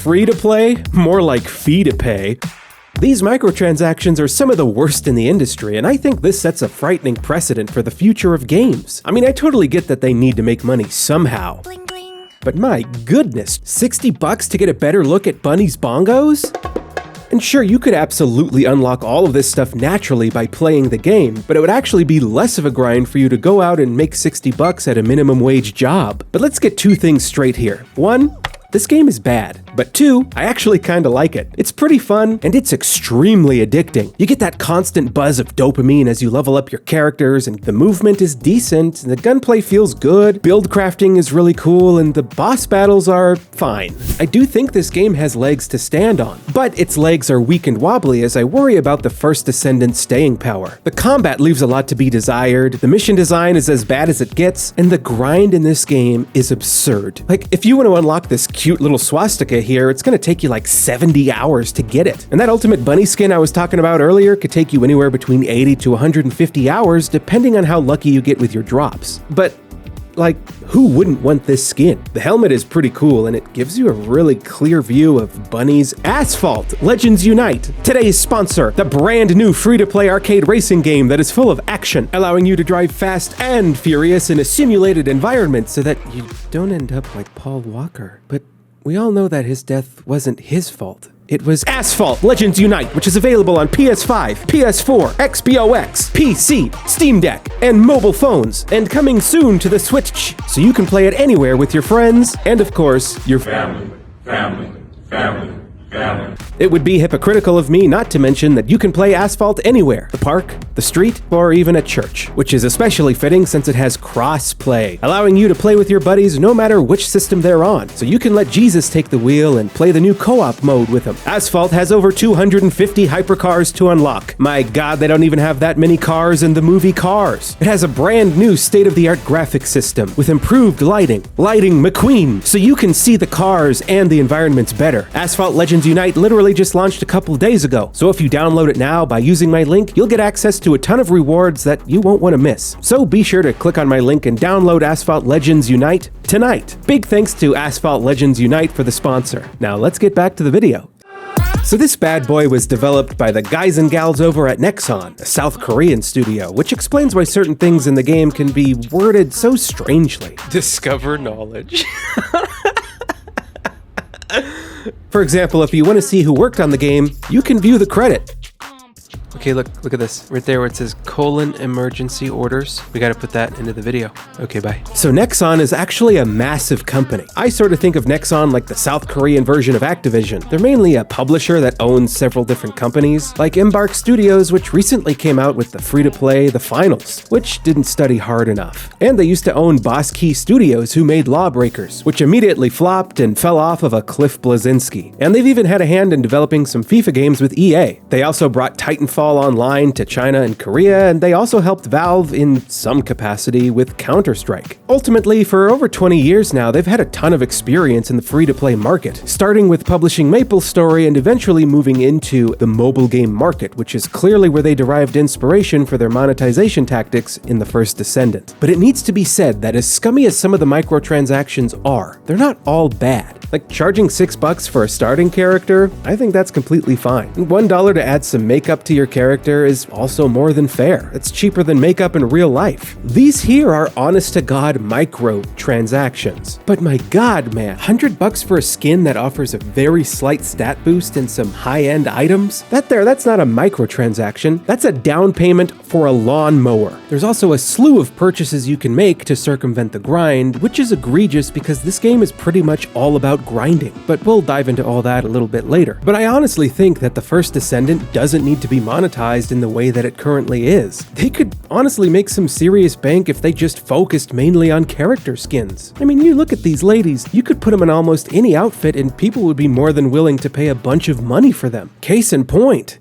free to play? More like fee to pay. These microtransactions are some of the worst in the industry, and I think this sets a frightening precedent for the future of games. I mean, I totally get that they need to make money somehow. Bling bling. But my goodness, $60 to get a better look at Bunny's bongos? And sure, you could absolutely unlock all of this stuff naturally by playing the game, but it would actually be less of a grind for you to go out and make $60 at a minimum wage job. But let's get two things straight here. One, this game is bad. But two, I actually kinda like it. It's pretty fun, and it's extremely addicting. You get that constant buzz of dopamine as you level up your characters, and the movement is decent, and the gunplay feels good, build crafting is really cool, and the boss battles are fine. I do think this game has legs to stand on, but its legs are weak and wobbly as I worry about the first Descendant's staying power. The combat leaves a lot to be desired, the mission design is as bad as it gets, and the grind in this game is absurd. Like, if you want to unlock this cute little swastika here, it's gonna take you like 70 hours to get it. And that ultimate bunny skin I was talking about earlier could take you anywhere between 80 to 150 hours depending on how lucky you get with your drops. But like, who wouldn't want this skin? The helmet is pretty cool and it gives you a really clear view of Bunny's Asphalt Legends Unite. Today's sponsor, the brand new free-to-play arcade racing game that is full of action, allowing you to drive fast and furious in a simulated environment so that you don't end up like Paul Walker. But we all know that his death wasn't his fault. It was Asphalt Legends Unite, which is available on PS5, PS4, XBOX, PC, Steam Deck, and mobile phones, and coming soon to the Switch, so you can play it anywhere with your friends, and of course, your family. It would be hypocritical of me not to mention that you can play Asphalt anywhere, the park, the street, or even at church, which is especially fitting since it has cross-play, allowing you to play with your buddies no matter which system they're on, so you can let Jesus take the wheel and play the new co-op mode with him. Asphalt has over 250 hypercars to unlock. My god, they don't even have that many cars in the movie Cars. It has a brand new state-of-the-art graphics system with improved lighting McQueen, so you can see the cars and the environments better. Asphalt Legends Unite literally just launched a couple days ago, so if you download it now by using my link, you'll get access to a ton of rewards that you won't want to miss. So be sure to click on my link and download Asphalt Legends Unite tonight. Big thanks to Asphalt Legends Unite for the sponsor. Now let's get back to the video. So this bad boy was developed by the guys and gals over at Nexon, a South Korean studio, which explains why certain things in the game can be worded so strangely. Discover knowledge. For example, if you want to see who worked on the game, you can view the credit. Okay, look at this. Right there where it says :emergency orders. We gotta put that into the video. Okay, bye. So Nexon is actually a massive company. I sort of think of Nexon like the South Korean version of Activision. They're mainly a publisher that owns several different companies, like Embark Studios, which recently came out with the free-to-play The Finals, which didn't study hard enough. And they used to own Boss Key Studios, who made Lawbreakers, which immediately flopped and fell off of a Cliff Bleszinski. And they've even had a hand in developing some FIFA games with EA. They also brought Titanfall Online to China and Korea, and they also helped Valve in some capacity with Counter-Strike. Ultimately, for over 20 years now, they've had a ton of experience in the free-to-play market, starting with publishing MapleStory and eventually moving into the mobile game market, which is clearly where they derived inspiration for their monetization tactics in the first Descendant. But it needs to be said that as scummy as some of the microtransactions are, they're not all bad. Like charging $6 for a starting character, I think that's completely fine. And $1 to add some makeup to your character is also more than fair. It's cheaper than makeup in real life. These here are honest-to-God microtransactions. But my god, man, $100 for a skin that offers a very slight stat boost and some high-end items? That's not a microtransaction. That's a down payment for a lawnmower. There's also a slew of purchases you can make to circumvent the grind, which is egregious because this game is pretty much all about grinding. But we'll dive into all that a little bit later. But I honestly think that the first Descendant doesn't need to be monetized in the way that it currently is. They could honestly make some serious bank if they just focused mainly on character skins. I mean, you look at these ladies, you could put them in almost any outfit and people would be more than willing to pay a bunch of money for them. Case in point.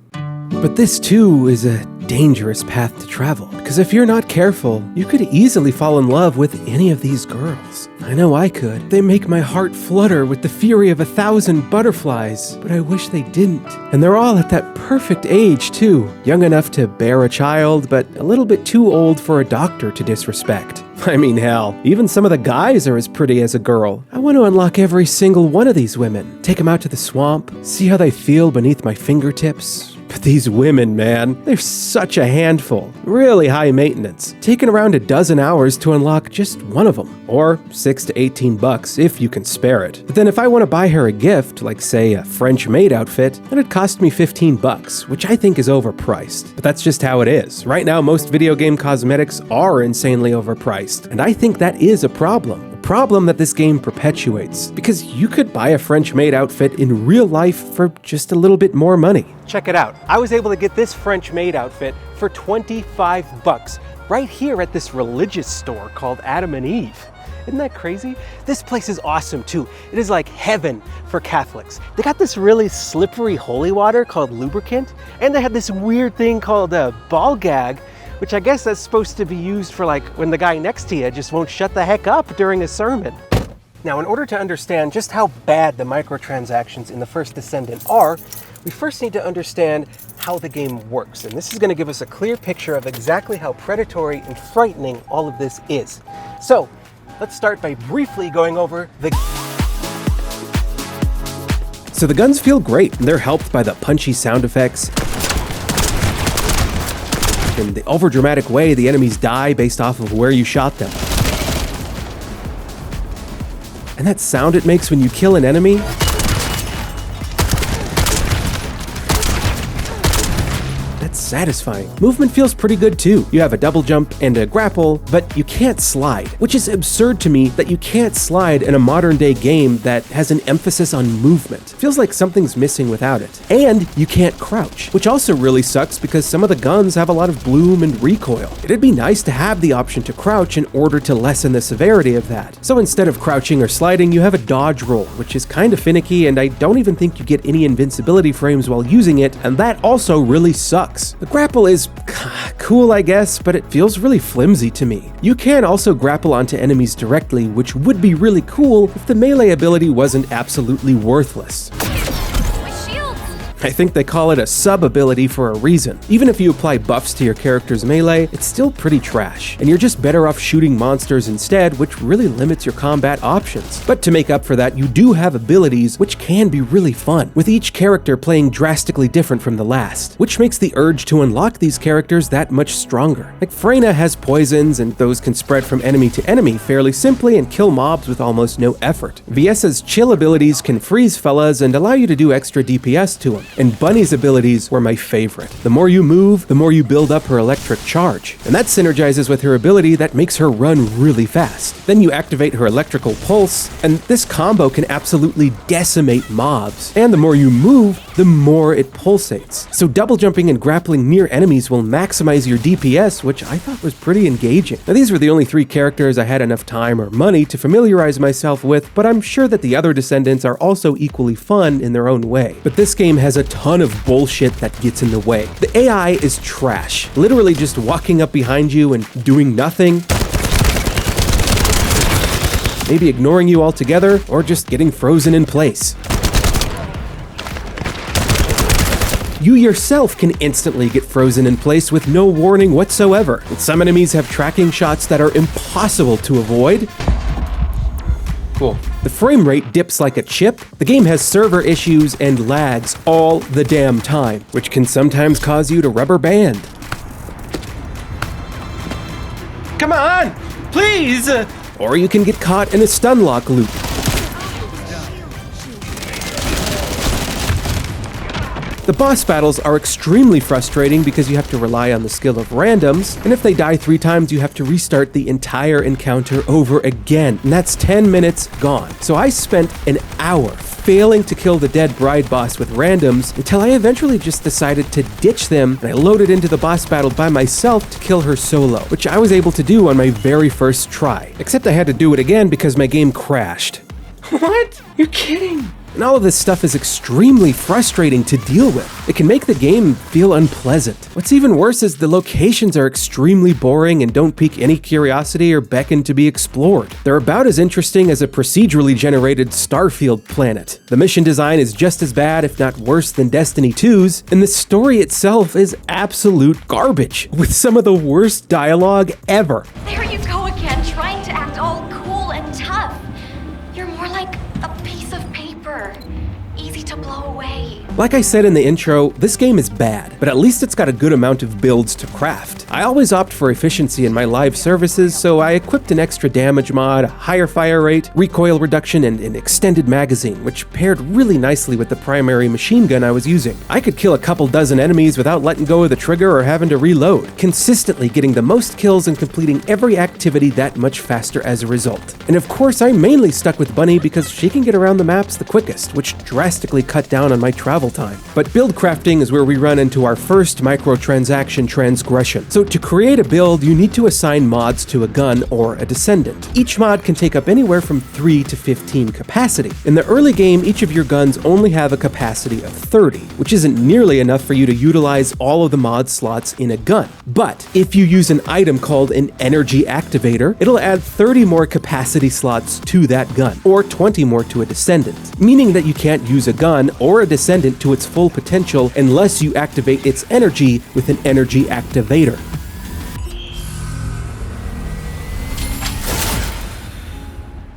But this too is a dangerous path to travel, because if you're not careful, you could easily fall in love with any of these girls. I know I could. They make my heart flutter with the fury of 1,000 butterflies, but I wish they didn't. And they're all at that perfect age too, young enough to bear a child, but a little bit too old for a doctor to disrespect. I mean, hell, even some of the guys are as pretty as a girl. I want to unlock every single one of these women. Take them out to the swamp, see how they feel beneath my fingertips. But these women, man, they're such a handful. Really high maintenance. Taking around a dozen hours to unlock just one of them. Or $6 to $18 if you can spare it. But then if I want to buy her a gift, like say a French maid outfit, then it cost me $15, which I think is overpriced. But that's just how it is. Right now, most video game cosmetics are insanely overpriced. And I think that is a problem. Problem that this game perpetuates, because you could buy a French maid outfit in real life for just a little bit more money. Check it out. I was able to get this French maid outfit for $25 right here at this religious store called Adam and Eve. Isn't that crazy? This place is awesome too. It is like heaven for Catholics. They got this really slippery holy water called lubricant, and they have this weird thing called a ball gag, which I guess that's supposed to be used for like when the guy next to you just won't shut the heck up during a sermon. Now, in order to understand just how bad the microtransactions in the first Descendant are, we first need to understand how the game works. And this is going to give us a clear picture of exactly how predatory and frightening all of this is. So, let's start by briefly going over the... So the guns feel great, and they're helped by the punchy sound effects, and the overdramatic way the enemies die based off of where you shot them. And that sound it makes when you kill an enemy, that's satisfying. Movement feels pretty good too. You have a double jump and a grapple, but you can't slide, which is absurd to me that you can't slide in a modern day game that has an emphasis on movement. Feels like something's missing without it. And you can't crouch, which also really sucks because some of the guns have a lot of bloom and recoil. It'd be nice to have the option to crouch in order to lessen the severity of that. So instead of crouching or sliding, you have a dodge roll, which is kind of finicky, and I don't even think you get any invincibility frames while using it, and that also really sucks. The grapple is cool, I guess, but it feels really flimsy to me. You can also grapple onto enemies directly, which would be really cool if the melee ability wasn't absolutely worthless. I think they call it a sub-ability for a reason. Even if you apply buffs to your character's melee, it's still pretty trash, and you're just better off shooting monsters instead, which really limits your combat options. But to make up for that, you do have abilities which can be really fun, with each character playing drastically different from the last, which makes the urge to unlock these characters that much stronger. Like Freyna has poisons, and those can spread from enemy to enemy fairly simply and kill mobs with almost no effort. Viesa's chill abilities can freeze fellas and allow you to do extra DPS to them. And Bunny's abilities were my favorite. The more you move, the more you build up her electric charge. And that synergizes with her ability that makes her run really fast. Then you activate her electrical pulse, and this combo can absolutely decimate mobs. And the more you move, the more it pulsates. So double jumping and grappling near enemies will maximize your DPS, which I thought was pretty engaging. Now these were the only 3 characters I had enough time or money to familiarize myself with, but I'm sure that the other Descendants are also equally fun in their own way. But this game has a ton of bullshit that gets in the way. The AI is trash, literally just walking up behind you and doing nothing, maybe ignoring you altogether, or just getting frozen in place. You yourself can instantly get frozen in place with no warning whatsoever. And some enemies have tracking shots that are impossible to avoid. Cool. The frame rate dips like a chip. The game has server issues and lags all the damn time, which can sometimes cause you to rubber band. Come on, please! Or you can get caught in a stun lock loop. The boss battles are extremely frustrating because you have to rely on the skill of randoms, and if they die 3 times, you have to restart the entire encounter over again, and that's 10 minutes gone. So I spent an hour failing to kill the dead bride boss with randoms until I eventually just decided to ditch them, and I loaded into the boss battle by myself to kill her solo, which I was able to do on my very first try. Except I had to do it again because my game crashed. What? You're kidding? And all of this stuff is extremely frustrating to deal with. It can make the game feel unpleasant. What's even worse is the locations are extremely boring and don't pique any curiosity or beckon to be explored. They're about as interesting as a procedurally generated Starfield planet. The mission design is just as bad, if not worse, than Destiny 2's, and the story itself is absolute garbage, with some of the worst dialogue ever. There you go again, Like I said in the intro, this game is bad, but at least it's got a good amount of builds to craft. I always opt for efficiency in my live services, so I equipped an extra damage mod, a higher fire rate, recoil reduction, and an extended magazine, which paired really nicely with the primary machine gun I was using. I could kill a couple dozen enemies without letting go of the trigger or having to reload, consistently getting the most kills and completing every activity that much faster as a result. And of course, I mainly stuck with Bunny because she can get around the maps the quickest, which drastically cut down on my travel time. But build crafting is where we run into our first microtransaction transgression. So to create a build, you need to assign mods to a gun or a Descendant. Each mod can take up anywhere from 3 to 15 capacity. In the early game, each of your guns only have a capacity of 30, which isn't nearly enough for you to utilize all of the mod slots in a gun. But if you use an item called an energy activator, it'll add 30 more capacity slots to that gun, or 20 more to a Descendant, meaning that you can't use a gun or a Descendant to its full potential unless you activate its energy with an energy activator.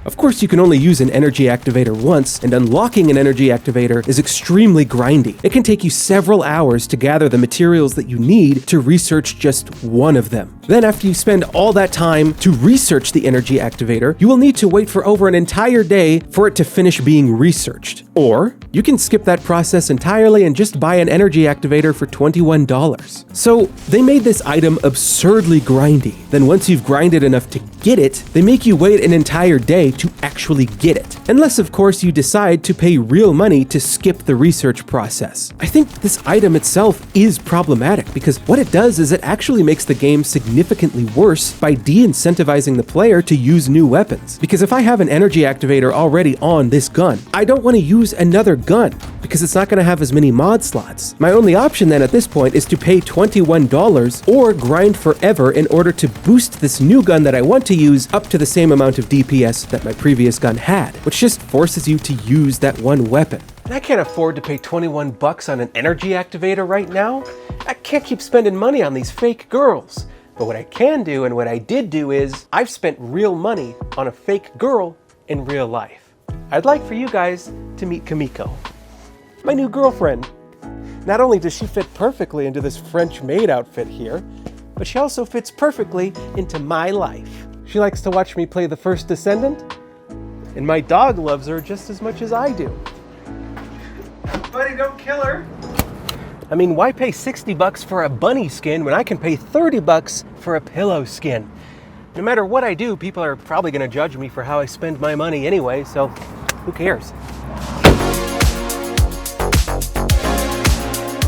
Of course, you can only use an energy activator once, and unlocking an energy activator is extremely grindy. It can take you several hours to gather the materials that you need to research just one of them. Then after you spend all that time to research the energy activator, you will need to wait for over an entire day for it to finish being researched. Or you can skip that process entirely and just buy an energy activator for $21. So they made this item absurdly grindy. Then once you've grinded enough to get it, they make you wait an entire day to actually get it. Unless, of course, you decide to pay real money to skip the research process. I think this item itself is problematic because what it does is it actually makes the game significantly worse by de-incentivizing the player to use new weapons. Because if I have an energy activator already on this gun, I don't want to use another gun because it's not going to have as many mod slots. My only option then at this point is to pay $21 or grind forever in order to boost this new gun that I want to use up to the same amount of DPS that my previous gun had, which just forces you to use that one weapon. And I can't afford to pay 21 bucks on an energy activator right now. I can't keep spending money on these fake girls. But what I can do, and what I did do, is I've spent real money on a fake girl in real life. I'd like for you guys to meet Kamiko, my new girlfriend. Not only does she fit perfectly into this French maid outfit here, but she also fits perfectly into my life. She likes to watch me play the first Descendant, and my dog loves her just as much as I do. Buddy, don't kill her! I mean, why pay 60 bucks for a bunny skin when I can pay 30 bucks for a pillow skin? No matter what I do, people are probably gonna judge me for how I spend my money anyway, so who cares?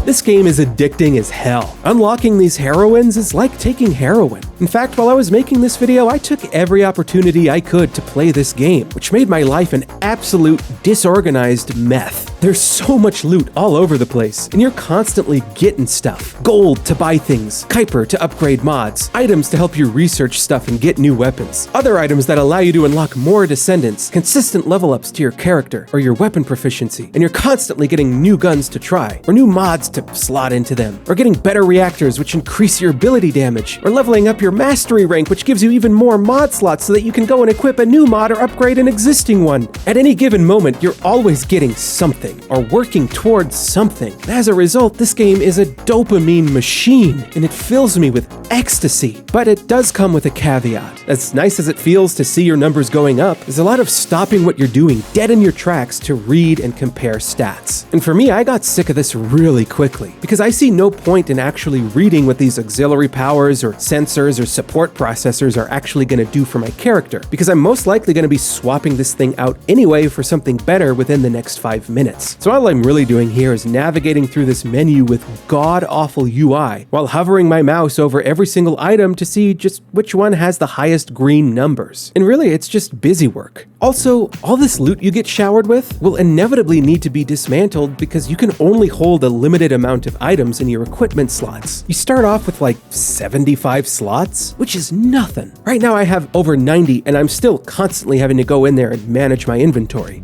This game is addicting as hell. Unlocking these heroines is like taking heroin. In fact, while I was making this video, I took every opportunity I could to play this game, which made my life an absolute disorganized mess. There's so much loot all over the place, and you're constantly getting stuff. Gold to buy things, Kuiper to upgrade mods, items to help you research stuff and get new weapons, other items that allow you to unlock more Descendants, consistent level ups to your character or your weapon proficiency, and you're constantly getting new guns to try, or new mods to slot into them, or getting better reactors which increase your ability damage, or leveling up your mastery rank which gives you even more mod slots so that you can go and equip a new mod or upgrade an existing one. At any given moment, you're always getting something, or working towards something. And as a result, this game is a dopamine machine, and it fills me with ecstasy. But it does come with a caveat. As nice as it feels to see your numbers going up, there's a lot of stopping what you're doing dead in your tracks to read and compare stats. And for me, I got sick of this really quickly, because I see no point in actually reading what these auxiliary powers or sensors or support processors are actually going to do for my character, because I'm most likely going to be swapping this thing out anyway for something better within the next 5 minutes. So all I'm really doing here is navigating through this menu with god-awful UI, while hovering my mouse over every single item to see just which one has the highest green numbers. And really, it's just busy work. Also, all this loot you get showered with will inevitably need to be dismantled because you can only hold a limited amount of items in your equipment slots. You start off with like 75 slots, which is nothing. Right now I have over 90, and I'm still constantly having to go in there and manage my inventory.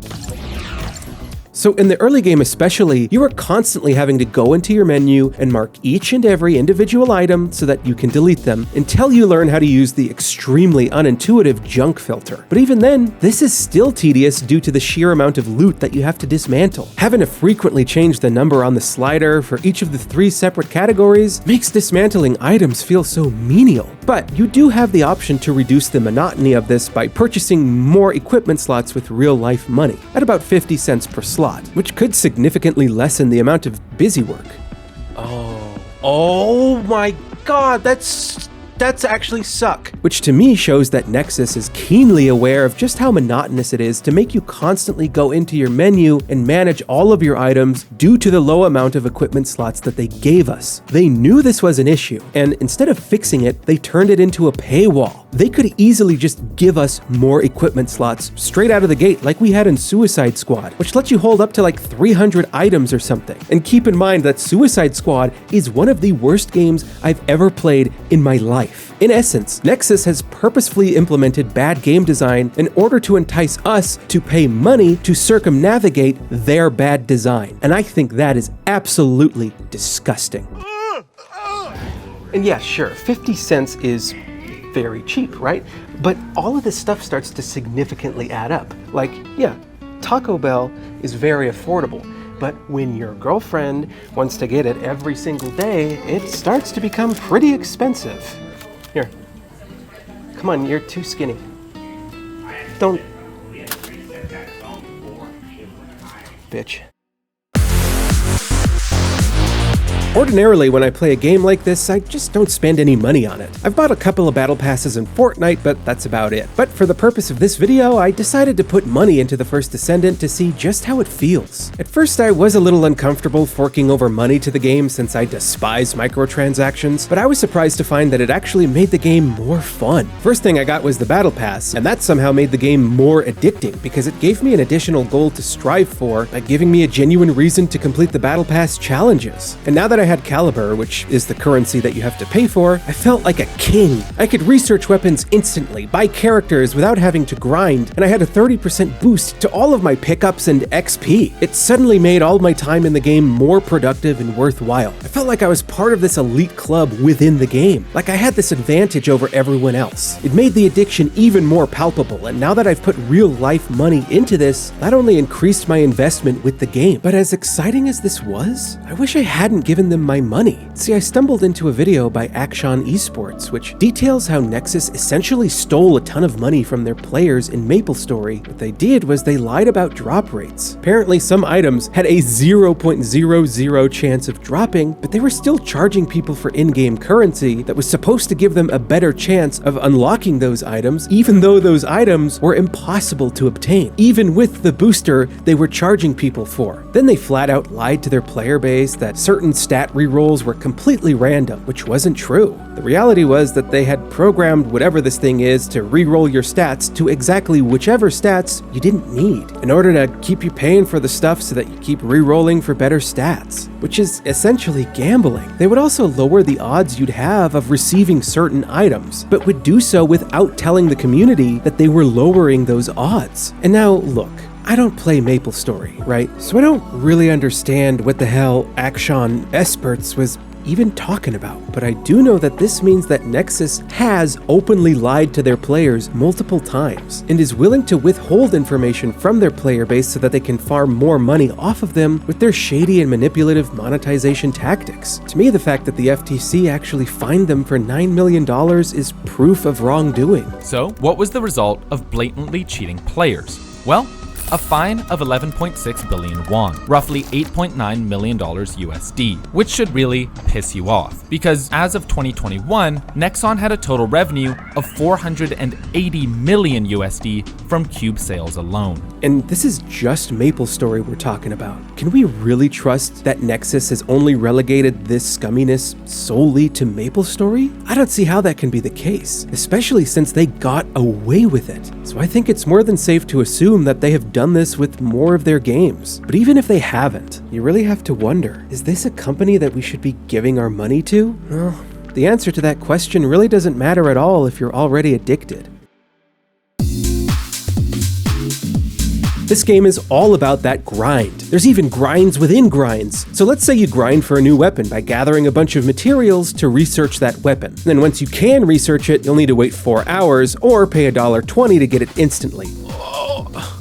So in the early game especially, you are constantly having to go into your menu and mark each and every individual item so that you can delete them until you learn how to use the extremely unintuitive junk filter. But even then, this is still tedious due to the sheer amount of loot that you have to dismantle. Having to frequently change the number on the slider for each of the 3 separate categories makes dismantling items feel so menial. But you do have the option to reduce the monotony of this by purchasing more equipment slots with real-life money, at about 50 cents per slot, which could significantly lessen the amount of busy work. Oh my god, that's actually suck. Which to me shows that Nexus is keenly aware of just how monotonous it is to make you constantly go into your menu and manage all of your items due to the low amount of equipment slots that they gave us. They knew this was an issue, and instead of fixing it, they turned it into a paywall. They could easily just give us more equipment slots straight out of the gate like we had in Suicide Squad, which lets you hold up to like 300 items or something. And keep in mind that Suicide Squad is one of the worst games I've ever played in my life. In essence, Nexus has purposefully implemented bad game design in order to entice us to pay money to circumnavigate their bad design. And I think that is absolutely disgusting. And yeah, sure, 50 cents is very cheap, right? But all of this stuff starts to significantly add up. Like, yeah, Taco Bell is very affordable. But when your girlfriend wants to get it every single day, it starts to become pretty expensive. Here. Come on, you're too skinny. Don't... Bitch. Ordinarily, when I play a game like this, I just don't spend any money on it. I've bought a couple of battle passes in Fortnite, but that's about it. But for the purpose of this video, I decided to put money into the first Descendant to see just how it feels. At first, I was a little uncomfortable forking over money to the game since I despise microtransactions, but I was surprised to find that it actually made the game more fun. First thing I got was the battle pass, and that somehow made the game more addicting because it gave me an additional goal to strive for by giving me a genuine reason to complete the battle pass challenges. And now that I had Caliber, which is the currency that you have to pay for, I felt like a king. I could research weapons instantly, buy characters without having to grind, and I had a 30% boost to all of my pickups and XP. It suddenly made all my time in the game more productive and worthwhile. I felt like I was part of this elite club within the game, like I had this advantage over everyone else. It made the addiction even more palpable, and now that I've put real-life money into this, that only increased my investment with the game. But as exciting as this was, I wish I hadn't given them my money. See, I stumbled into a video by Action Esports, which details how Nexus essentially stole a ton of money from their players in MapleStory. What they did was they lied about drop rates. Apparently, some items had a 0.00 chance of dropping, but they were still charging people for in-game currency that was supposed to give them a better chance of unlocking those items, even though those items were impossible to obtain, even with the booster they were charging people for. Then they flat out lied to their player base that certain stat rerolls were completely random, which wasn't true. The reality was that they had programmed whatever this thing is to reroll your stats to exactly whichever stats you didn't need, in order to keep you paying for the stuff so that you keep rerolling for better stats, which is essentially gambling. They would also lower the odds you'd have of receiving certain items, but would do so without telling the community that they were lowering those odds. And now, look, I don't play MapleStory, right? So I don't really understand what the hell Action Esports was even talking about. But I do know that this means that Nexus has openly lied to their players multiple times and is willing to withhold information from their player base so that they can farm more money off of them with their shady and manipulative monetization tactics. To me, the fact that the FTC actually fined them for $9 million is proof of wrongdoing. So, what was the result of blatantly cheating players? Well, a fine of 11.6 billion won, roughly $8.9 million USD, which should really piss you off, because as of 2021, Nexon had a total revenue of 480 million USD from Cube sales alone. And this is just MapleStory we're talking about. Can we really trust that Nexus has only relegated this scumminess solely to MapleStory? I don't see how that can be the case, especially since they got away with it. So I think it's more than safe to assume that they have done this with more of their games. But even if they haven't, you really have to wonder, is this a company that we should be giving our money to? Well, the answer to that question really doesn't matter at all if you're already addicted. This game is all about that grind. There's even grinds within grinds. So let's say you grind for a new weapon by gathering a bunch of materials to research that weapon. Then once you can research it, you'll need to wait 4 hours or pay $1.20 to get it instantly.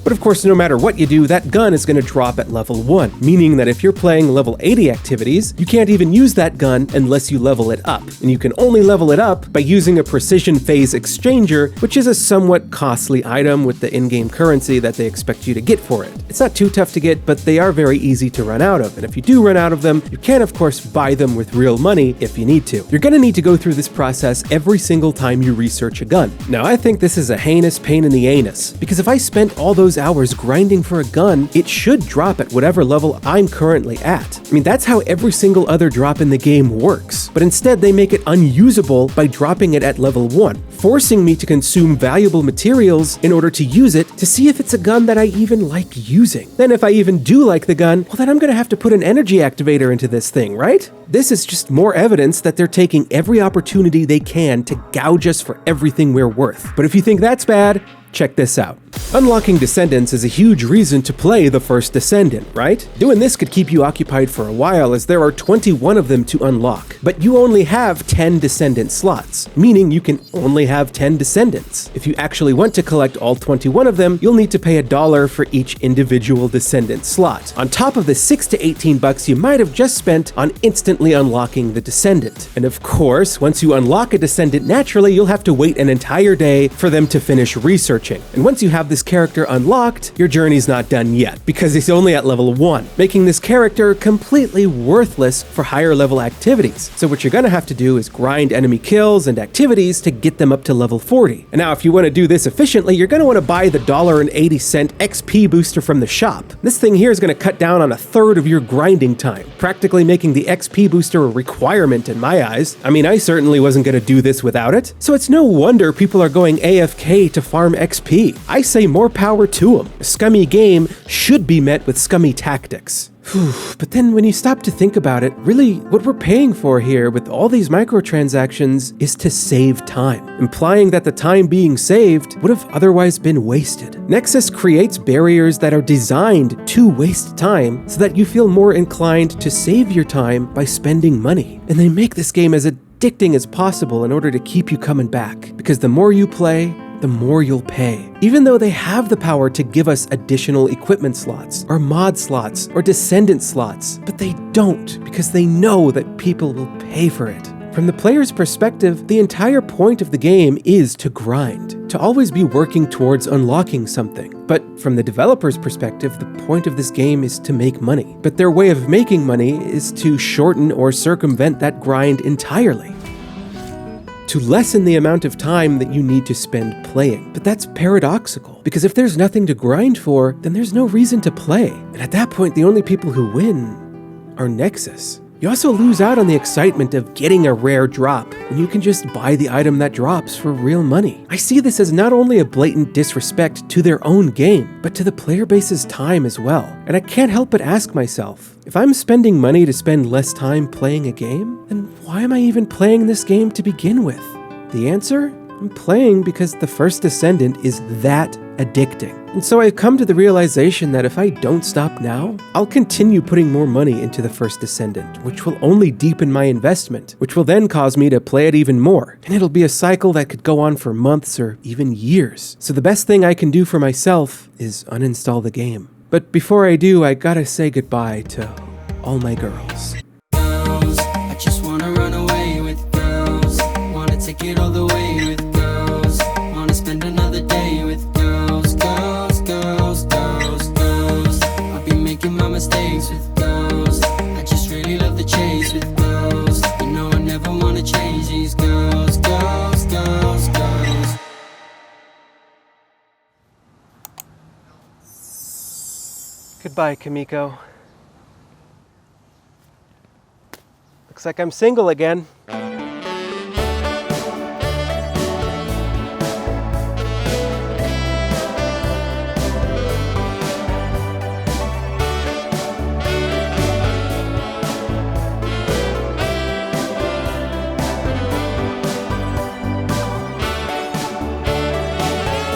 But of course, no matter what you do, that gun is going to drop at level 1, meaning that if you're playing level 80 activities, you can't even use that gun unless you level it up. And you can only level it up by using a precision phase exchanger, which is a somewhat costly item with the in-game currency that they expect you to get for it. It's not too tough to get, but they are very easy to run out of. And if you do run out of them, you can of course buy them with real money if you need to. You're going to need to go through this process every single time you research a gun. Now, I think this is a heinous pain in the anus, because if I spent all those hours grinding for a gun, it should drop at whatever level I'm currently at. I mean, that's how every single other drop in the game works. But instead, they make it unusable by dropping it at level 1, forcing me to consume valuable materials in order to use it to see if it's a gun that I even like using. Then if I even do like the gun, well then I'm gonna have to put an energy activator into this thing, right? This is just more evidence that they're taking every opportunity they can to gouge us for everything we're worth. But if you think that's bad, check this out. Unlocking Descendants is a huge reason to play the first Descendant, right? Doing this could keep you occupied for a while, as there are 21 of them to unlock. But you only have 10 Descendant slots, meaning you can only have 10 Descendants. If you actually want to collect all 21 of them, you'll need to pay $1 for each individual Descendant slot, on top of the $6 to $18 you might have just spent on instantly unlocking the Descendant. And of course, once you unlock a Descendant naturally, you'll have to wait an entire day for them to finish researching. And once you have this character unlocked, your journey's not done yet, because it's only at level 1, making this character completely worthless for higher level activities. So what you're gonna have to do is grind enemy kills and activities to get them up to level 40. And now if you want to do this efficiently, you're gonna want to buy the $1.80 XP booster from the shop. This thing here is gonna cut down on 1/3 of your grinding time, practically making the XP booster a requirement in my eyes. I mean, I certainly wasn't gonna do this without it. So it's no wonder people are going AFK to farm XP. I say more power to them. A scummy game should be met with scummy tactics. But then when you stop to think about it, really what we're paying for here with all these microtransactions is to save time, implying that the time being saved would have otherwise been wasted. Nexus creates barriers that are designed to waste time so that you feel more inclined to save your time by spending money. And they make this game as addicting as possible in order to keep you coming back, because the more you play, the more you'll pay. Even though they have the power to give us additional equipment slots, or mod slots, or Descendant slots, but they don't, because they know that people will pay for it. From the player's perspective, the entire point of the game is to grind, to always be working towards unlocking something. But from the developer's perspective, the point of this game is to make money. But their way of making money is to shorten or circumvent that grind entirely, to lessen the amount of time that you need to spend playing. But that's paradoxical, because if there's nothing to grind for, then there's no reason to play. And at that point, the only people who win are Nexus. You also lose out on the excitement of getting a rare drop, and you can just buy the item that drops for real money. I see this as not only a blatant disrespect to their own game, but to the player base's time as well. And I can't help but ask myself, if I'm spending money to spend less time playing a game, then why am I even playing this game to begin with? The answer? I'm playing because the first Descendant is that addicting. And so I've come to the realization that if I don't stop now, I'll continue putting more money into the first Descendant, which will only deepen my investment, which will then cause me to play it even more. And it'll be a cycle that could go on for months or even years. So the best thing I can do for myself is uninstall the game. But before I do, I gotta say goodbye to all my girls. Girls, I just wanna run away with girls. Wanna take it all the way with girls. Wanna spend another day with girls. Girls, girls, girls, girls. I'll be making my mistakes with girls. I just really love the chase with girls. You know I never wanna change these girls. Girls, girls, girls. Goodbye, Kamiko. Looks like I'm single again.